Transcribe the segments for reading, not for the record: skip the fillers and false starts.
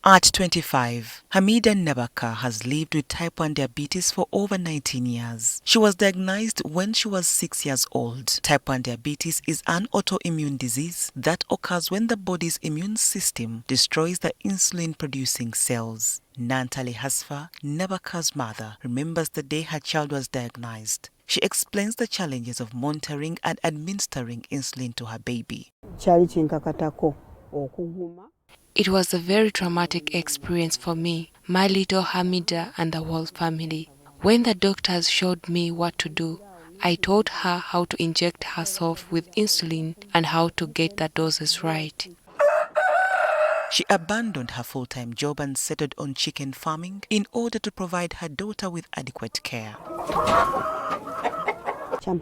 At 25, Hamidah Nabakka has lived with type 1 diabetes for over 19 years. She was diagnosed when she was 6 years old. Type 1 diabetes is an autoimmune disease that occurs when the body's immune system destroys the insulin-producing cells. Nantali Hasfa, Nabakka's mother, remembers the day her child was diagnosed. She explains the challenges of monitoring and administering insulin to her baby. It was a very traumatic experience for me, my little Hamidah, and the whole family. When the doctors showed me what to do, I taught her how to inject herself with insulin and how to get the doses right. She abandoned her full-time job and settled on chicken farming in order to provide her daughter with adequate care. At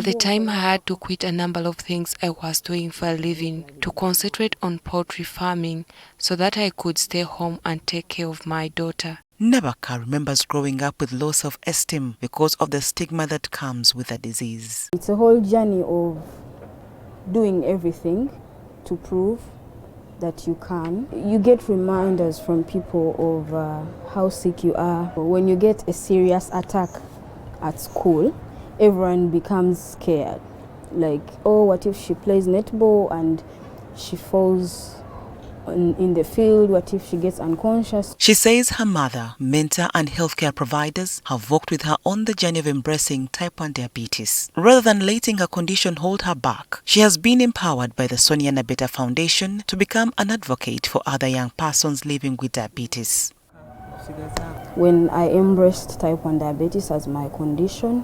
the time, I had to quit a number of things I was doing for a living to concentrate on poultry farming so that I could stay home and take care of my daughter. Nabakka remembers growing up with low self-esteem because of the stigma that comes with the disease. It's a whole journey of doing everything to prove that you can. You get reminders from people of how sick you are. When you get a serious attack at school, everyone becomes scared. Like, oh, what if she plays netball and she falls in the field? What if she gets unconscious? She says her mother, mentor and healthcare providers have walked with her on the journey of embracing type 1 diabetes. Rather than letting her condition hold her back, she has been empowered by the Hamidah Nabakka Foundation to become an advocate for other young persons living with diabetes. When I embraced type 1 diabetes as my condition,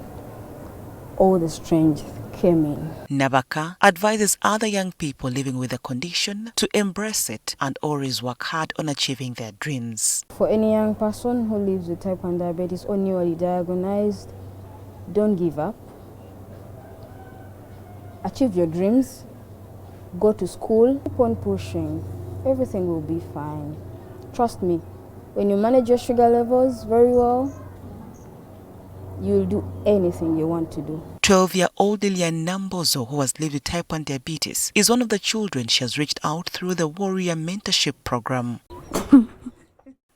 all the strength came in. Nabakka advises other young people living with the condition to embrace it and always work hard on achieving their dreams. For any young person who lives with type 1 diabetes or newly diagnosed, don't give up. Achieve your dreams. Go to school. Keep on pushing. Everything will be fine. Trust me. When you manage your sugar levels very well, you'll do anything you want to do. 12-year-old Lilian Nambozo, who has lived with type 1 diabetes, is one of the children she has reached out through the Warrior Mentorship Program.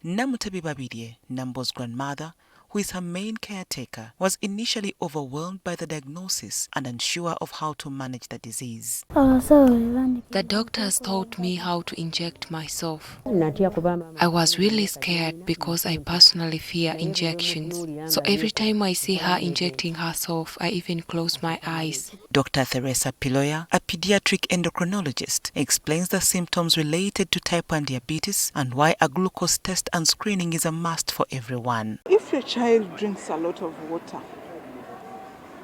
Namutabi Babidie, Nambo's grandmother, who is her main caretaker, was initially overwhelmed by the diagnosis and unsure of how to manage the disease. The doctors taught me how to inject myself. I was really scared because I personally fear injections. So every time I see her injecting herself, I even close my eyes. Dr. Teresa Piloya, a pediatric endocrinologist, explains the symptoms related to type 1 diabetes and why a glucose test and screening is a must for everyone. If your child drinks a lot of water,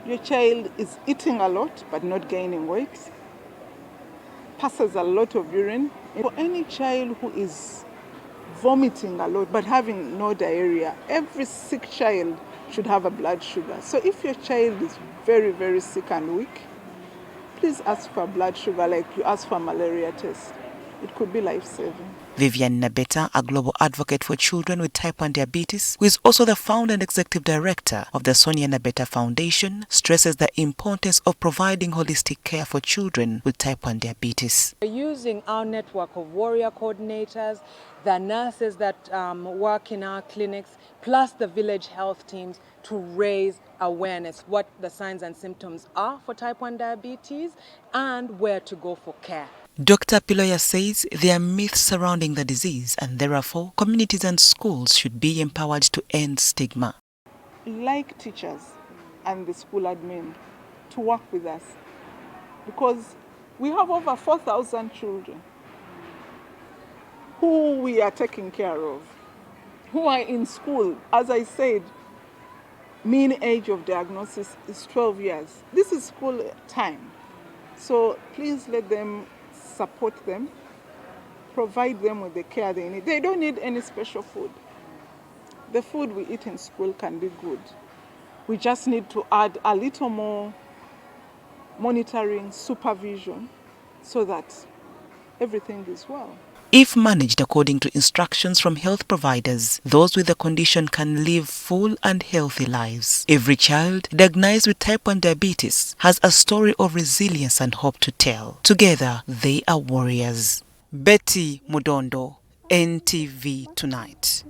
your child is eating a lot but not gaining weight, passes a lot of urine. For any child who is vomiting a lot but having no diarrhea, every sick child should have a blood sugar. So if your child is very, very sick and weak, please ask for a blood sugar like you ask for a malaria test. It could be life-saving. Vivian Nabeta, a global advocate for children with type 1 diabetes, who is also the founder and executive director of the Hamidah Nabakka Foundation, stresses the importance of providing holistic care for children with type 1 diabetes. We're using our network of warrior coordinators, the nurses that work in our clinics, plus the village health teams to raise awareness what the signs and symptoms are for type 1 diabetes and where to go for care. Dr. Piloya says there are myths surrounding the disease and therefore communities and schools should be empowered to end stigma. Like teachers and the school admin to work with us, because we have over 4,000 children who we are taking care of, who are in school. As I said, mean age of diagnosis is 12 years. This is school time. So please let them support them, provide them with the care they need. They don't need any special food. The food we eat in school can be good. We just need to add a little more monitoring, supervision, so that everything is well. If managed according to instructions from health providers, those with the condition can live full and healthy lives. Every child diagnosed with type 1 diabetes has a story of resilience and hope to tell. Together, they are warriors. Betty Mudondo, NTV Tonight.